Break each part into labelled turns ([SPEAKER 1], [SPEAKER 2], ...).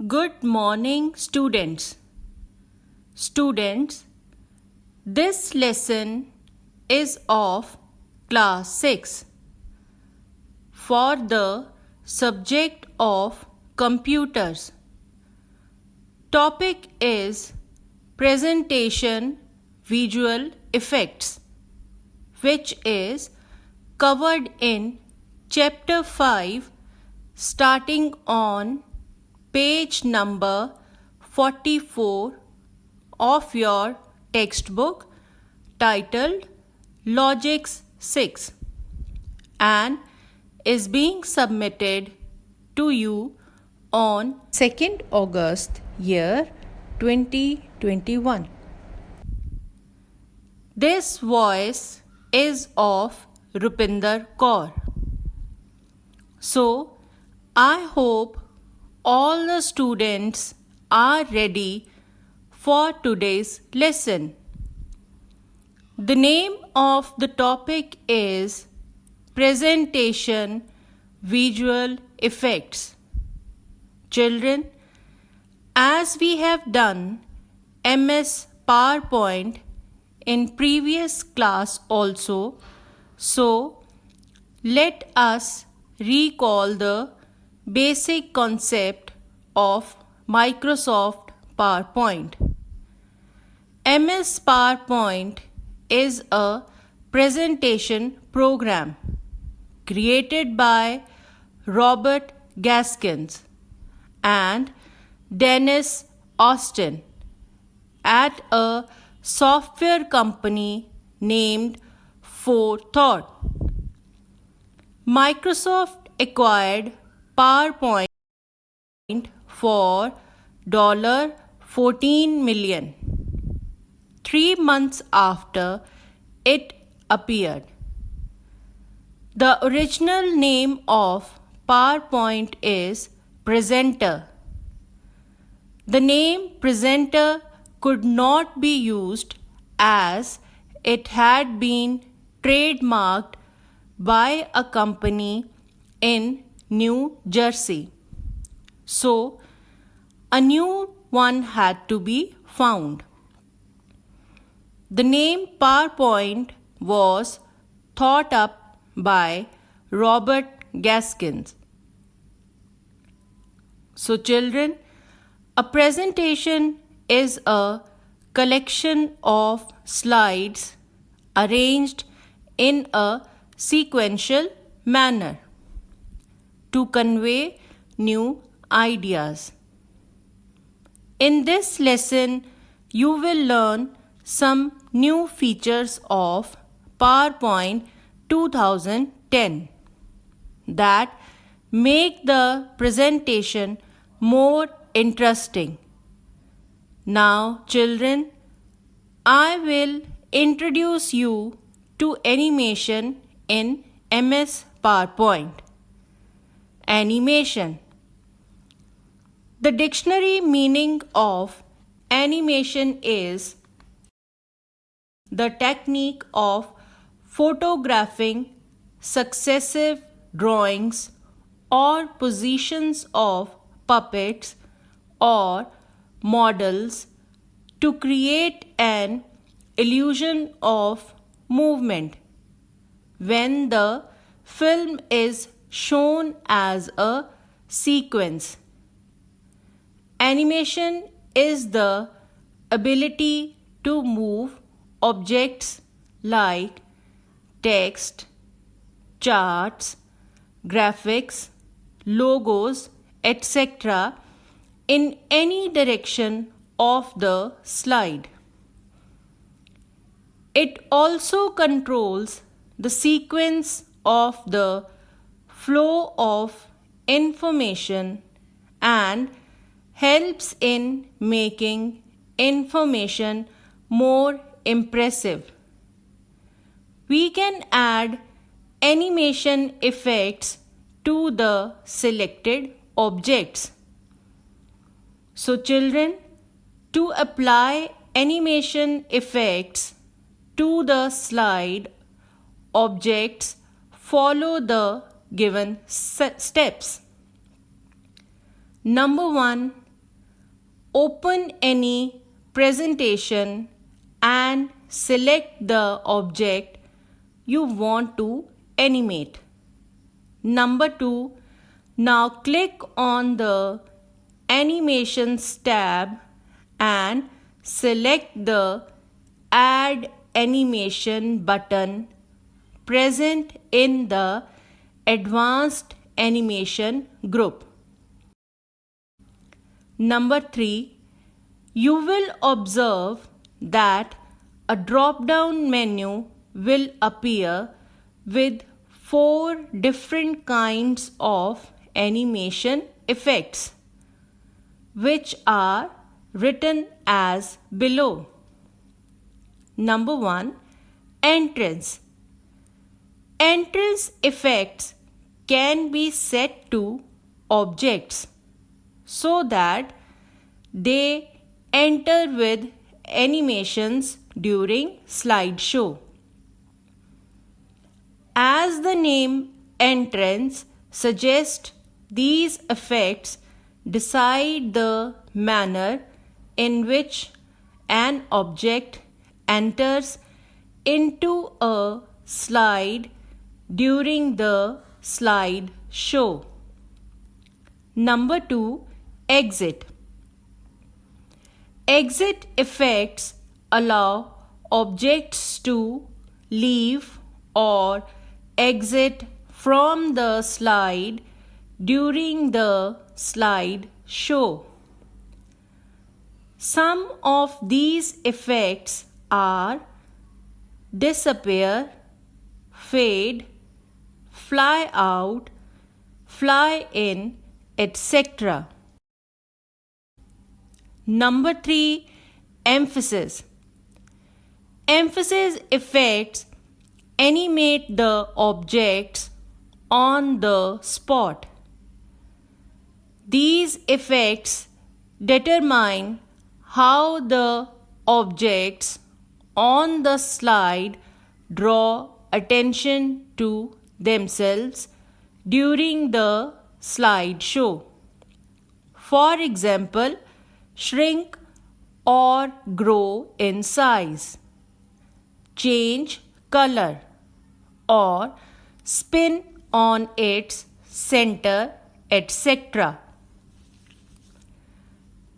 [SPEAKER 1] Good morning, students. Students, this lesson is of class 6 for the subject of computers. Topic is presentation visual effects, which is covered in chapter 5 starting on page number 44 of your textbook titled Logics 6 and is being submitted to you on 2nd August year 2021. This voice is of Rupinder Kaur. So, I hope all the students are ready for today's lesson. The name of the topic is Presentation Visual Effects. Children, as we have done MS PowerPoint in previous class also, so let us recall the basic concept of Microsoft PowerPoint. MS PowerPoint is a presentation program created by Robert Gaskins and Dennis Austin at a software company named Forethought. Microsoft acquired PowerPoint for $14 million 3 months after it appeared. The original name of PowerPoint is Presenter. The name Presenter could not be used as it had been trademarked by a company in New Jersey. So, a new one had to be found. The name PowerPoint was thought up by Robert Gaskins. So, children, a presentation is a collection of slides arranged in a sequential manner to convey new ideas. In this lesson, you will learn some new features of PowerPoint 2010 that make the presentation more interesting. Now, children, I will introduce you to animation in MS PowerPoint. Animation. The dictionary meaning of animation is the technique of photographing successive drawings or positions of puppets or models to create an illusion of movement when the film is shown as a sequence. Animation is the ability to move objects like text, charts, graphics, logos, etc. in any direction of the slide. It also controls the sequence of the flow of information and helps in making information more impressive. We can add animation effects to the selected objects. So, children, to apply animation effects to the slide objects, follow the given steps. Number 1. open any presentation and select the object you want to animate. Number 2. Now click on the Animations tab and select the Add Animation button present in the Advanced Animation group. Number 3. You will observe that a drop-down menu will appear with 4 different kinds of animation effects, which are written as below. Number 1. Entrance. Entrance effects can be set to objects so that they enter with animations during slideshow. As the name entrance suggests, these effects decide the manner in which an object enters into a slide during the slide show. Number 2. Exit. Exit effects allow objects to leave or exit from the slide during the slide show. Some of these effects are disappear, fade, fly out, fly in, etc. Number 3. Emphasis. Emphasis effects animate the objects on the spot. These effects determine how the objects on the slide draw attention to themselves during the slideshow. For example, shrink or grow in size, change color, or spin on its center, etc.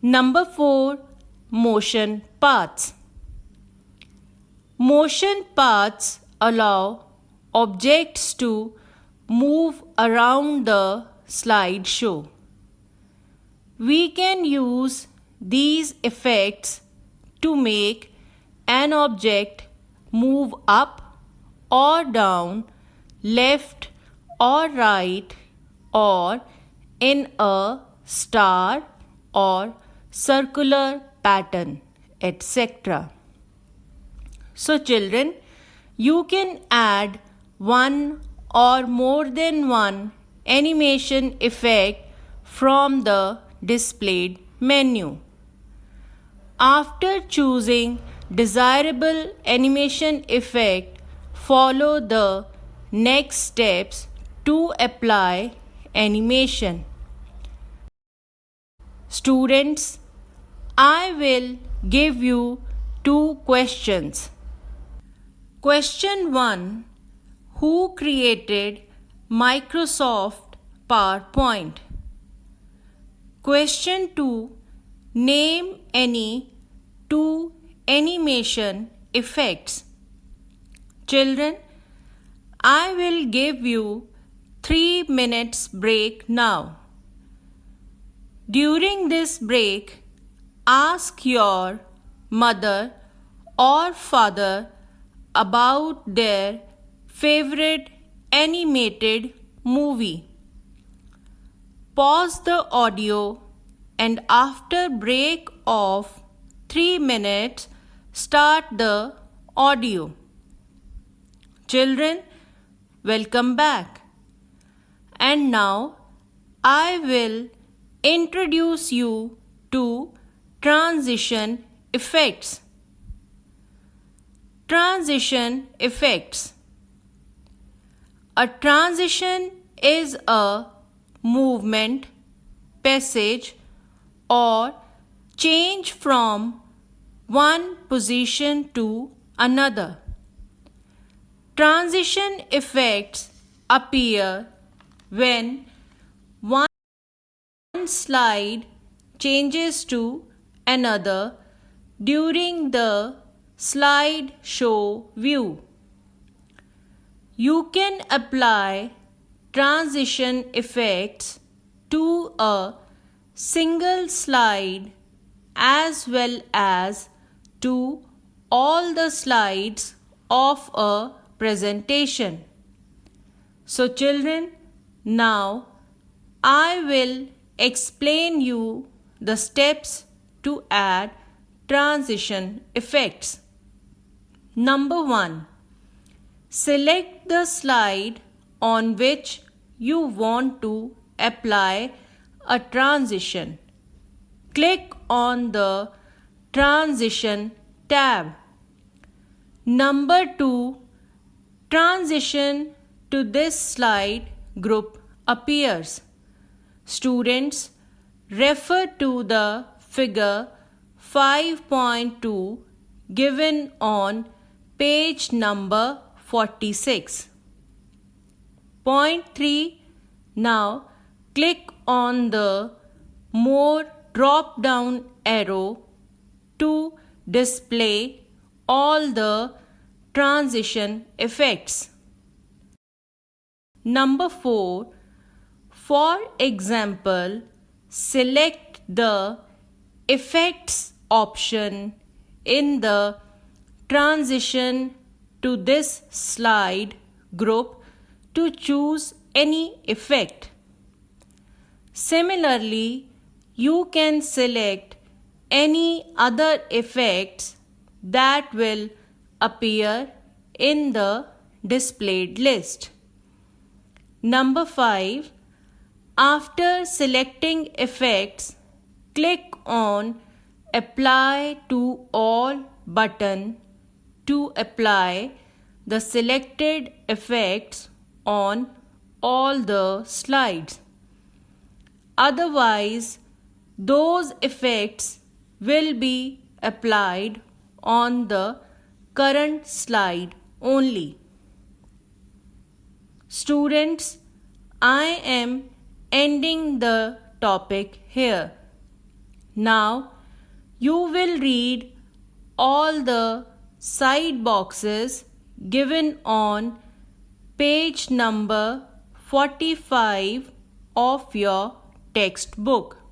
[SPEAKER 1] Number 4. Motion paths. Motion paths allow objects to move around the slideshow. We can use these effects to make an object move up or down, left or right, or in a star or circular pattern, etc. So children, you can add one or more than one animation effect from the displayed menu. After choosing desirable animation effect, follow the next steps to apply animation. Students, I will give you 2 questions. Question 1. Who created Microsoft PowerPoint? Question 2. Name any 2 animation effects. Children, I will give you 3 minutes break now. During this break, ask your mother or father about their favorite animated movie. Pause the audio and after break of 3 minutes, start the audio. Children, welcome back. And now I will introduce you to transition effects. Transition effects. A transition is a movement, passage, or change from one position to another. Transition effects appear when one slide changes to another during the slideshow view. You can apply transition effects to a single slide as well as to all the slides of a presentation. So children, now I will explain you the steps to add transition effects. Number 1. Select the slide on which you want to apply a transition. Click on the Transition tab. Number 2. Transition to this slide group appears. Students, refer to the figure 5.2 given on page number 46. Point 3. Now click on the More drop down arrow to display all the transition effects. Number 4. For example, select the Effects option in the Transition to this slide group to choose any effect. Similarly, you can select any other effects that will appear in the displayed list. Number 5. After selecting effects, click on Apply to All button to apply the selected effects on all the slides. Otherwise, those effects will be applied on the current slide only. Students, I am ending the topic here. Now, you will read all the side boxes given on page number 45 of your textbook.